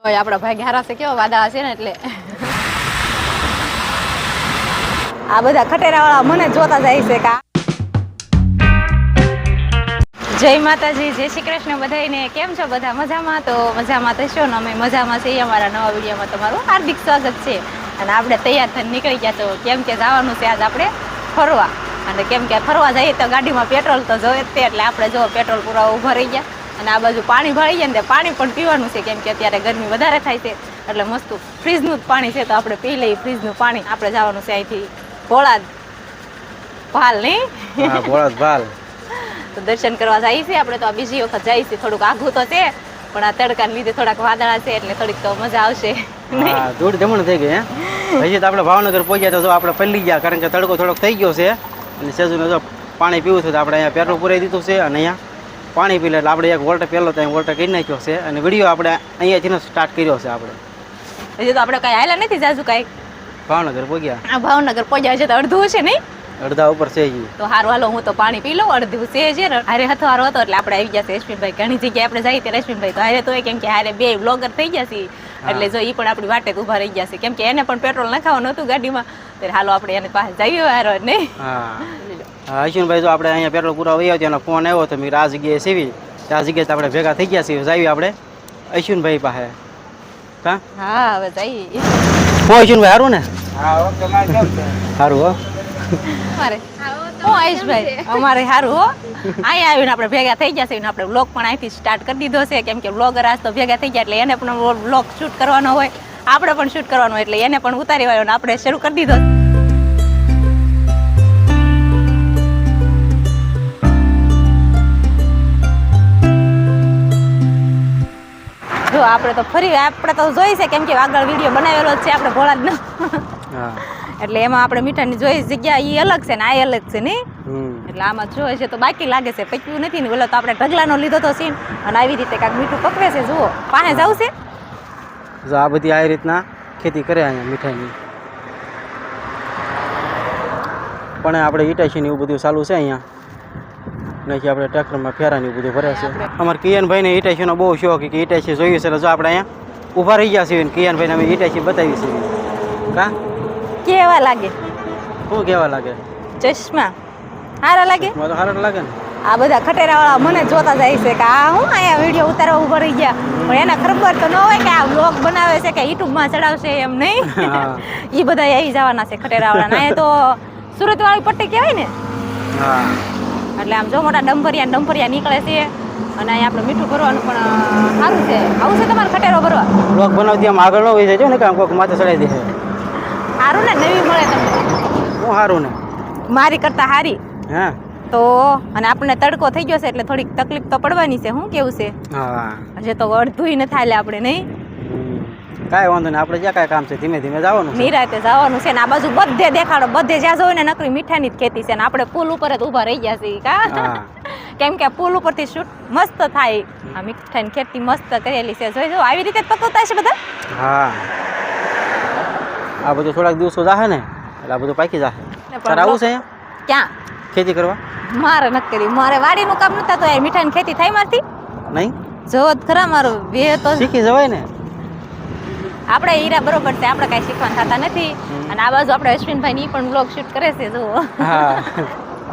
આપડા ભાઈ હારા છે કેવા વાદા છે ને એટલે આ બધા ખટેરા વાળા મને જોતા જાય છે કા જય માતાજી જય શ્રી કૃષ્ણ બધાને કેમ છો બધા મજામાં તો મજામાં થશો ને અમે મજામાં છીએ અમારા નવા વિડીયોમાં તમારું હાર્દિક સ્વાગત છે અને આપણે તૈયાર થઈને નીકળી ગયા છો કેમ કે જવાનું છે આજ આપણે ફરવા અને કેમ કે ફરવા જઈએ તો ગાડીમાં પેટ્રોલ તો જોઈએ જ એટલે આપણે જો પેટ્રોલ પૂરા ઉભા રહી ગયા અને આ બાજુ પાણી ભરાઈ ગયા ને પાણી પણ પીવાનું છે કેમ કે અત્યારે ગરમી વધારે થાય છે એટલે મસ્ત ફ્રીજનું જ પાણી છે તો આપણે પી લઈએ ફ્રીજનું પાણી આપણે જવાનું છે અહીંથી ભોળાદ ભાલ નહીં હા ભોળાદ ભાલ તો દર્શન કરવા જઈએ છીએ આપણે તો આ બીજી વખત જઈએ છીએ થોડુંક આઘું તો છે પણ આ તડકાને લીધે થોડાક વાદળા છે એટલે થોડીક તો મજા આવશે હા દૂર જમણ થઈ ગઈ હે હજી તો આપણે ભાવનગર પહોંચ્યા તો જો આપણે પલ્લી ગયા કારણ કે તડકો થોડોક થઈ ગયો છે અને સેજુને જો પાણી પીવું છે તો આપણે અહીંયા પેટ્રોલ પુરાઈ દીધું છે અને અહીંયા પાણી પી લે એટલે આપણે એક વોલ્ટર પહેલો ત્યાં વોલ્ટર કરી નાખ્યો છે અને વિડીયો આપણે અહીંયાથી સ્ટાર્ટ કર્યો છે આપણે હજી તો આપણે કઈ હાલા નથી જાજુ કઈ ભાવનગર પહોંચ્યા આ ભાવનગર પહોંચ્યા છે તો અડધું છે નહીં અડધા ઉપર છે હજી તો હારું હાલો હું તો પાણી પી લઉં અડધું છે ને હારે હથવારો હતો એટલે આપણે આવી ગયા છે રશ્મિનભાઈ ઘણી જગ્યાએ આપણે જઈએ ત્યારે રશ્મિનભાઈ તો હારે તો કેમ કે હારે બે બ્લોગર થઈ ગયા છે એટલે જો એ પણ આપણી વાટે ઉભા રહી ગયા છે કેમ કે એને પણ પેટ્રોલ નખાવાનું હતું ગાડીમાં ત્યારે હાલો આપણે એને પાસે જઈએ હારો નહીં હા અશ્વિનભાઈ જો આપણે અહીંયા પેટ્રોલ પૂરા વહી આવ્યો એનો ફોન આવ્યો તો મેં આ જગ્યાએ સેવી આ જગ્યાએ આપણે ભેગા થઈ ગયા છીએ જઈએ આપણે અશ્વિનભાઈ પાસે હા હા હવે જઈએ હો અશ્વિનભાઈ સારું ને સારું હો અમારે હું આયુષભાઈ અમારે સારું હો અહીંયા આવીને આપણે ભેગા થઈ ગયા છે ને આપણે વ્લોગ પણ અહીંથી સ્ટાર્ટ કરી દીધો છે કેમ કે વ્લોગર આજ તો ભેગા થઈ ગયા એટલે એને પણ વ્લોગ શૂટ કરવાનો હોય આપણે પણ શૂટ કરવાનો હોય એટલે એને પણ ઉતારી વાળો ને આપણે શરૂ કરી દીધો જો આપણે તો ફરી આપણે તો જોઈ છે કેમ કે આગળ વિડીયો બનાવેલો જ છે આપણે ભોળાદનો એટલે એમાં આપણે મીઠાની જોઈ જગ્યા એ અલગ છે ને આ અલગ છે ને એટલે આમાં જોઈએ છે તો બાકી લાગે છે પચ્યું નથી ને બોલો તો આપણે ઢગલાનો લીધો તો સીન અને આવી રીતે કાંઈક મીઠું પકવે છે જુઓ પાસે જવું છે જો આ બધી આ રીતના ખેતી કરે અહીંયા મીઠાઈની પણ આપણે ઈટાશી ને એવું બધું ચાલુ છે અહીંયા નથી આપણે ટ્રેક્ટરમાં ફેરાને એવું બધું ભરે છે અમારે કિયાનભાઈને ઈટાશીનો બહુ શોખ કે ઈટાશી જોઈએ છે જો આપણે અહીંયા ઊભા રહી ગયા છીએ કિયાનભાઈને અમે ઈટાશી બતાવી છે કા કેવા લાગે શું કેવા લાગે ચશ્મા સારા લાગે મને તો સારા લાગે ને આ બધા ખટેરા વાળા મને જોતા જાય છે કે આ હું અહીંયા વિડીયો ઉતારવા ઉભા રહી ગયા પણ એને ખબર તો ન હોય કે આ વ્લોગ બનાવે છે કે યુટ્યુબમાં ચડાવશે એમ નહીં એ બધા આવી જવાના છે ખટેરા વાળા અહીંયા તો સુરત વાળી પટ્ટી કહેવાય ને હા એટલે આમ જો મોટા ડંફરિયા નીકળે છે અને અહીંયા આપણે મીઠું ભરવાનું પણ સારું છે આવું છે તમારે ખટેરો ભરવા વ્લોગ બનાવતી આમ આગળ ન હોય જાય ને કામ કોઈક માથે ચડાવી દે સારું ને નવી મળે તમને હું સારું ને મારી કરતા સારી હા તો અને આપણને તડકો થઈ ગયો છે એટલે થોડીક તકલીફ તો પડવાની છે શું કેવું છે હા હજે તો અડધું ન થાય આપણે નહીં કાંઈ વાંધો નહીં આપણે જ્યાં કાંઈ કામ છે ધીમે ધીમે જવાનું નિરાતે જવાનું છે ને આ બાજુ બધે દેખાડો બધે જ્યાં જોયું ને નકરી મીઠાની જ ખેતી છે ને આપણે પુલ ઉપર જ ઊભા રહી ગયા છીએ કા કેમ કે પુલ ઉપરથી શૂટ મસ્ત થાય આ મીઠાની ખેતી મસ્ત કરેલી છે જોઈ જો આવી રીતે જ પકવતા છે બધા હા આ બધું થોડાક દિવસો જાહે ને એટલે આ બધું પાકી જાહે તારે આવું છે અહીંયા ક્યાં ખેતી કરવા મારે નથી કરી મારે વાડીનું કામ નતા તો યાર મીઠાની ખેતી થાય મારથી નહીં જોવો જ ખરા મારું બે તો શીખી જવાય ને આપણે હીરા બરોબર છે આપણે કાંઈ શીખવાના થતા નથી અને આ બાજુ આપણે અશ્વિનભાઈ ની પણ બ્લોગ શૂટ કરે છે જુઓ હા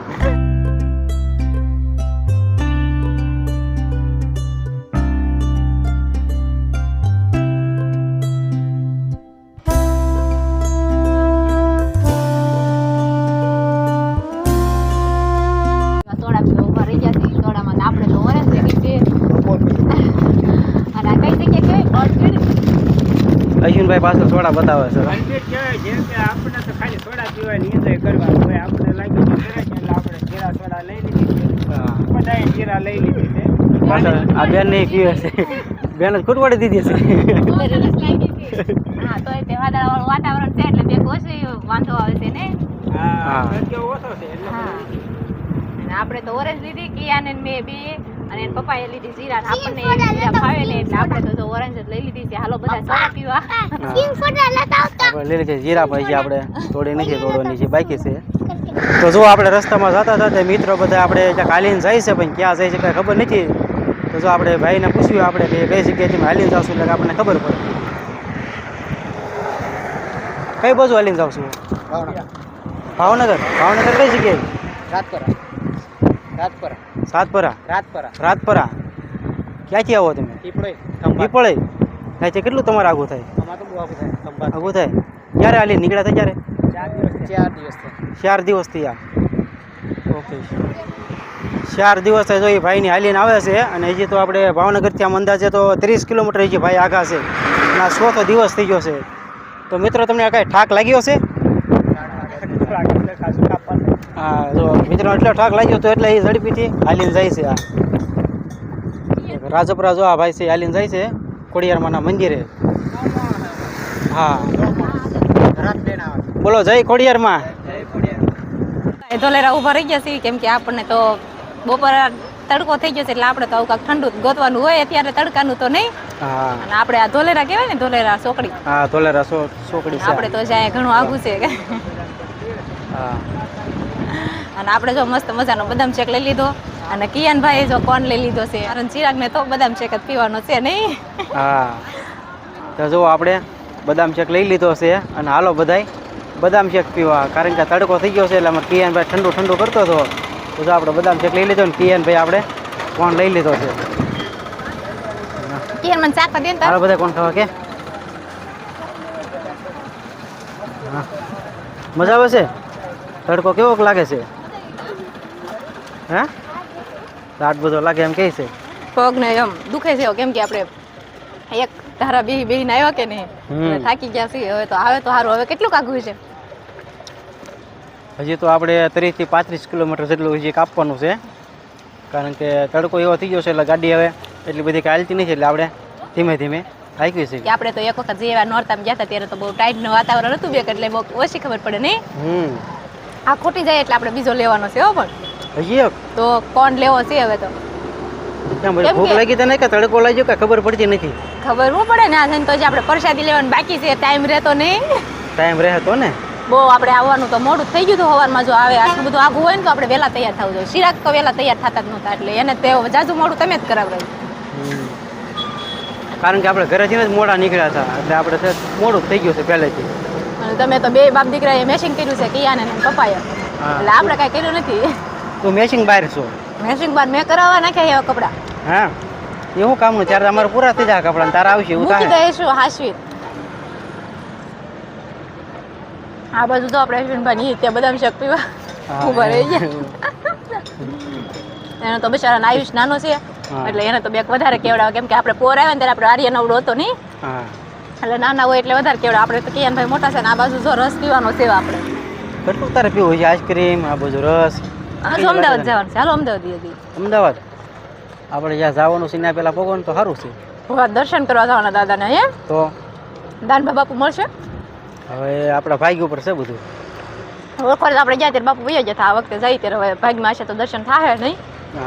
અશ્વિનભાઈ પાસે સોડા બતાવે છે આપણે તો ખાલી સોડા પીવાની એન્જોય કરવાનું હોય આપણે લાગી એટલે આપણે જીરા સોડા લઈ લીધી છે બધાએ જીરા લઈ લીધી છે પાછળ આ બેન નહીં પીવે છે બેન જ ખૂટવાડી દીધી છે હા તો એ વાદળાવાળું વાતાવરણ છે એટલે બે ઓછી વાંધો આવે છે ને હા ઓછો છે એટલે અને આપણે તો ઓરેન્જ લીધી કિયાને મેં બે અને એના પપ્પાએ લીધી જીરા આપણને જીરા ભાવે ને એટલે આપણે તો ઓરેન્જ જ લઈ લીધી છે હાલો બધા સોડા પીવા આપણે લઈ લીધી જીરા ભાઈ આપણે તોડી નથી તોડવાની છે બાકી છે તો જો આપણે રસ્તામાં જતા હતા મિત્રો બધા આપણે ક્યાંક હાલીને જાય છે પણ ક્યાં જાય છે કાંઈ ખબર નથી તો જો આપણે ભાઈને પૂછ્યું આપણે કે કઈ જગ્યાએથી હાલીને જાવશું એટલે આપણને ખબર પડે. કઈ બાજુ હાલીને જાવશું? ભાવનગર. ભાવનગર કઈ જગ્યાએ? સાતપરા. રાજપરા. ક્યાંથી આવો તમે? પીપળે. ત્યાંથી કેટલું તમારે આગું થાય? આગું થાય. ક્યારે હાલી નીકળ્યા હતા? ક્યારે? 4 દિવસથી આ. ઓકે, 4 દિવસ થાય. જો એ ભાઈની હાલીને આવે છે અને હજી તો આપણે ભાવનગરથી આમ અંદાજે તો 30 કિલોમીટર હજી ભાઈ આગા છે અને આ 100 દિવસ થઈ ગયો છે. તો મિત્રો તમને આ કાંઈ ઠાક લાગ્યો છે? હા, જો મિત્રો એટલો ઠાક લાગ્યો તો એટલે એ ઝડપીથી હાલીને જાય છે. આ રાજપરા જો આ ભાઈ છે હાલીને જાય છે ખોડિયારમાંના મંદિરે. હા, બોલો જય ખોડિયારમાં. ધોલેરા ઊભા રહી ગયા છે કેમ કે આપણને તો બપોર તડકો થઈ ગયો છે એટલે આપણે તો આવું કાંઈક ઠંડુ ગોતવાનું હોય. અત્યારે તડકાનું તો નહીં. હા, અને આપણે આ ધોલેરા કહેવાય ને, ધોલેરા ચોકડી. હા, ધોલેરા ચોકડી છે. આપણે તો જાય ઘણું આઘું છે. હા, અને આપણે જો મસ્ત મજાનો બદામ શેક લઈ લીધો અને કિયાનભાઈ જો કોણ લઈ લીધો છે. અને ચિરાગને તો બદામ શેક જ પીવાનો છે નહીં. હા, તો જો આપણે બદામ શેક લઈ લીધો છે અને હાલો બધાય બદામ શેક પીવા. કારણ કે તડકો થઈ ગયો છે એટલે અમારે કિયાનભાઈ ઠંડુ ઠંડુ કરતો હતો. તો જો આપણે બદામ શેક લઈ લીધો ને કિયાનભાઈ આપણે કોણ લઈ લીધો છે. કિયાન મને ચાક દે ને. હાલો બધા કોણ ખાવા કે? હા, મજા આવે છે? તડકો કેવો લાગે છે? હે, રાત બધો લાગે એમ કહે છે. પગને એમ દુખે છે કેમ કે આપણે એક ધારા બેહીને આવ્યા કે નહીં, થાકી ગયા છીએ. હવે તો આવે તો સારું. હવે કેટલું કાગવું છે? હજી તો આપણે 30 થી 35 કિલોમીટર જેટલું હજી કાપવાનું છે. કારણ કે તડકો એવો થઈ ગયો છે એટલે ગાડી હવે એટલી બધી કાંઈ હાલતી નથી એટલે આપણે ધીમે ધીમે હાંકવી છે. કે આપણે તો એક વખત જેવા નોરતામાં ગયા હતા ત્યારે તો બહુ ટાઈટનું વાતાવરણ હતું બેક એટલે બહુ ઓછી ખબર પડે નહીં. આ ખોટી જાય એટલે આપણે બીજો લેવાનો છે. હો પણ હજી તો કોણ લેવો છે હવે તો? ભૂખ લાગી તને કે તડકો લાગ્યો કે ખબર પડતી નથી? ખબર હું પડે ને. આ તો જે આપણે પ્રસાદી લેવાનું બાકી છે. ટાઈમ રહેતો નહીં. ટાઈમ રહે તો ને. બહુ આપણે આવવાનું તો મોડું થઈ ગયું હતું. સવારમાં જો આવે આટલું બધું આઘું હોય ને તો આપણે વહેલા તૈયાર થવું જોઈએ. ચિરાગ તો વહેલા તૈયાર થતા જ નહોતા એટલે એને તે જાજુ મોડું તમે જ કરાવડાવ્યું. કારણ કે આપણે ઘરેથી જ મોડા નીકળ્યા હતા એટલે આપણે મોડું થઈ ગયું છે પહેલેથી. અને તમે તો બે બાપ દીકરાએ મેચિંગ કર્યું છે કિયાને ને પપ્પાએ. એટલે આપણે કાંઈ કર્યું નથી. તું મેચિંગ બહાર છો? મેચિંગ બાદ મેં કરાવવા નાખ્યા એવા કપડાં. હા, એવું કામનું ત્યારે અમારે પૂરા થઈ જાય કપડાં તારા આવશે એવું મૂકી થાય. દઈશું હાશવી. આ બાજુ તો આપણે અશ્વિનભાઈ ત્યાં બદામ શેક પીવા ઉભા રહી ગયા. એનો તો બિચારાનો આયુષ નાનો છે એટલે એને તો બેક વધારે કેવડાવે કેમ કે આપણે પોર આવ્યા ને ત્યારે આપણે આર્ય નવડો હતો નહીં. એટલે નાના હોય એટલે વધારે કેવડાવે. આપણે તો કિયાનભાઈ મોટા છે ને આ બાજુ જો રસ પીવાનો છે આપણે. કેટલું તારે પીવું છે? આઈસ્ક્રીમ, આ બધું રસ. અમદાવાદ જવાનું છે. હાલો અમદાવાદ. અમદાવાદ આપણે જ્યાં જવાનું છે ત્યાં પેલા પગવાનું તો સારું છે. દર્શન કરવા જવાના દાદાને. હે તો દાનભા બાપુ મળશે. હવે આપણા ભાગ્ય ઉપર છે બધું. વખત આપણે ગયા ત્યારે બાપુ વૈયા જતા. આ વખતે જઈ ત્યારે હવે ભાગમાં હશે તો દર્શન થાય નહીં.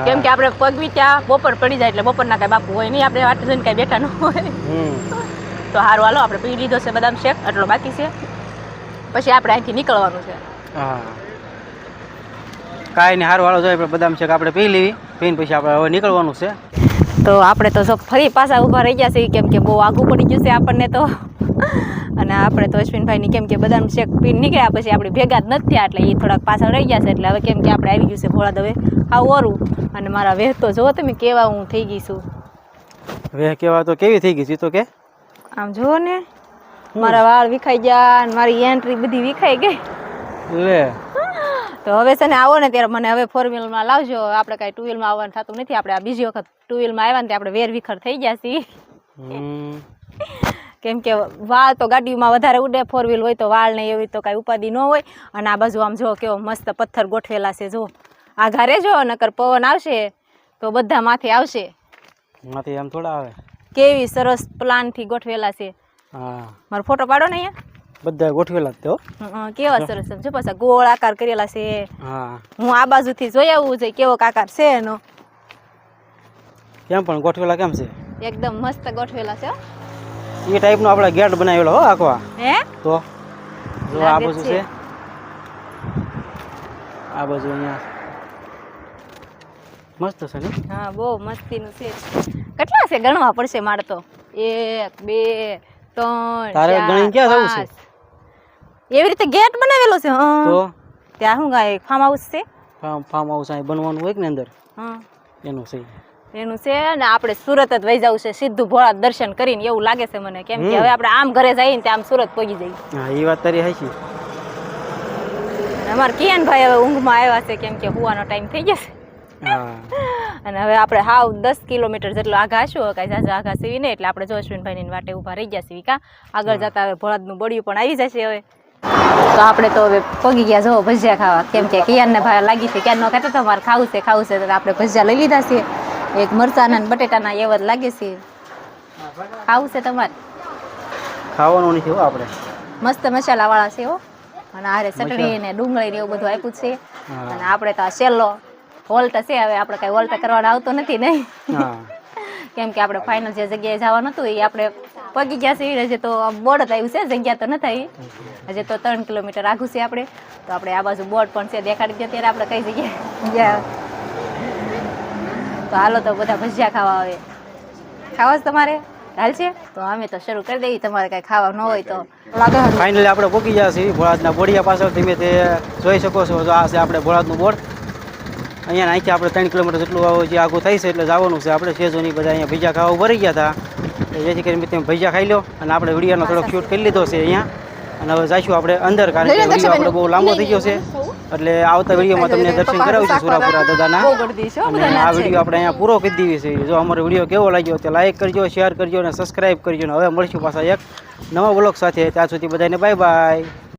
કેમ કે આપણે પગવી ત્યાં બપોર પડી જાય એટલે બપોરના કાંઈ બાપુ હોય નહીં. આપણે વાટ જોઈને કાંઈ બેઠા ન હોય. તો સારું હાલો આપણે પી લીધો છે બદામ શેક. આટલો બાકી છે પછી આપણે અહીંથી નીકળવાનું છે. હા, કાંઈ નહીં, સારું હાલો જોઈએ આપણે બદામ શેક આપણે પી લેવી. પીને પછી આપણે હવે નીકળવાનું છે. તો આપણે તો જો ફરી પાછા ઊભા રહી ગયા છે કેમ કે બહુ આઘું પડી ગયું છે આપણને તો. અને આપણે તો અશ્વિનભાઈની કેમ કે બદામ શેક પીને નીકળ્યા પછી આપણે ભેગા જ નથી થયા એટલે એ થોડાક પાછળ રહી ગયા છે. એટલે હવે કેમ કે આપણે આવી ગયું છે ભોળા દવે આવું ઓરું. અને મારા વેહ તો જુઓ તમે કેવા હું થઈ ગઈ છું. વેહ કેવા તો કેવી થઈ ગઈ છે? તો કે આમ જુઓ ને, મારા વાળ વિખાઈ ગયા અને મારી એન્ટ્રી બધી વિખાઈ ગઈ. લે તો હવે છે ને આવો ને ત્યારે મને હવે 4 વ્હીલમાં લાવજો. આપણે કાંઈ 2 વ્હીલમાં આવવાનું થતું નથી. આપણે આ બીજી વખત 2 વ્હીલમાં આવ્યા ને આપણે વેર વિખર થઈ ગયા છીએ. કેમ કે વાળ તો ગાડીમાં વધારે ઉડે. 4 વ્હીલ હોય તો વાળ ને એવી તો કાંઈ ઉપાધિ ન હોય. અને આ બાજુ આમ જો કેવો મસ્ત પથ્થર ગોઠવેલા છે. જો આ ઘરે જો નકર પવન આવશે તો બધા માથે આવશે. માથે આમ થોડા આવે. કેવી સરસ પ્લાનથી ગોઠવેલા છે. હા, મારો ફોટો પાડો ને અહીંયા. બધા ગોઠવેલા જ તો. કેવા સરસ જો પાછા ગોળ આકાર કરેલા છે. હા, હું આ બાજુથી જોઈ આવવું જોઈએ કેવો આકાર છે એનો. કેમ પણ ગોઠવેલા કેમ છે? એકદમ મસ્ત ગોઠવેલા છે. એ ટાઈપનો આપણે ગેટ બનાવેલો હો આખવા. હે તો જો આ બાજુ છે, આ બાજુ અહીંયા મસ્ત છે ને હા બહુ મસ્તીનું છે. કેટલા છે ગણવા પડશે મારે તો? 1 2 3 તારે ગણીને ક્યાં જવું છે? એવી રીતે ગેટ બનાવેલો છે. હા તો ત્યાં શું ગાય ફાર્મ હાઉસ છે. ફાર્મ હાઉસ અહીં બનવાનું હોય કે ને અંદર હા એનું છે. એનું છે ને આપણે સુરત જ વહી જવું છે સીધું ભોળા દર્શન કરીને એવું લાગે છે મને. કેમ કે હવે આપણે આમ ઘરે જઈએ ને આમ સુરત પહોંચી જઈએ. હા એ વાત તારી હાચી. અને અમારા કિયાનભાઈ હવે ઊંઘમાં આવ્યા છે કેમ કે હુવાનો ટાઈમ થઈ ગયો છે. હા અને હવે આપણે હાવ 10 કિલોમીટર જેટલો આઘા હશું. કાંઈ ઝાઝા આઘા સીવી નહીં એટલે આપણે જો અશ્વિનભાઈની વાટે ઊભા રહી ગયા છીએ. કા આગળ જતા હવે ભોળાદનું બળિયું પણ આવી જશે હવે. તો આપણે તો હવે પગી ગયા જો ભજીયા ખાવા. કેમ કે કિયાનને ભાઈ લાગી છે ક્યારનો કહેતો હતો મારે ખાવું છે તો આપણે ભજીયા લઈ લીધા છે. એક મરચાના ને બટેટાના એવા જ લાગે છે. ખાવું છે તમારે? ખાવાનું નથી હો આપણે. મસ્ત મસાલાવાળા છે હો. અને આરે ચટણી ને ડુંગળી ને એવું બધું આપ્યું છે. અને આપણે તો આ સેલો વોલ્ટ છે. હવે આપણે કઈ વોલ્ટ કરવાનો આવતો નથી નહીં. હા કેમ કે આપણે ફાઇનલ જે જગ્યાએ જવાનું હતું એ આપણે પગી ગયા છે. હજી તો બોર્ડ જ આવ્યું છે, જગ્યા તો નથી. હજી તો 3 કિલોમીટર આઘું છે આપણે. તો આપણે આ બાજુ બોર્ડ પણ છે દેખાડી દે ત્યારે આપણે કઈ જગ્યાએ ગયા. તો હાલો તો બધા ભજીયા ખાવા આવે. ખાવા જ તમારે હાલ છે? તો અમે તો શરૂ કરી દઈએ. તમારે કઈ ખાવા ન હોય તો લાગે. ફાઇનલી આપણે પહોંચી ગયા છીએ ભોળાદના બોડિયા પાછળ. તમે તે જોઈ શકો છો. આ છે આપણે ભોળાદનું બોર્ડ. અહીંયા અહીંથી આપણે 3 કિલોમીટર જેટલું જે આગું થાય છે એટલે જવાનું છે આપણે. સેજોની બધા અહીંયા ભજીયા ખાવા ભરી ગયા હતા. જેથી કરીને તમે ભજીયા ખાઈ લો. અને આપણે વિડીયોનો થોડોક શૂટ કરી લીધો છે અહીંયા. અને હવે જઈશું આપણે અંદર, કારણ કે વિડીયો આપણે બહુ લાંબો થઈ ગયો છે. એટલે આવતા વિડીયોમાં તમને દર્શન કરાવીશું સુરાપુરા દાદાના. અને આ વિડીયો આપણે અહીંયા પૂરો કરી દીધી છે. જો અમારો વિડીયો કેવો લાગ્યો તો લાઈક કરજો, શેર કરજો અને સબસ્ક્રાઈબ કરજો. અને હવે મળીશું પાછા એક નવા વ્લોગ સાથે. ત્યાં સુધી બધાને બાય બાય.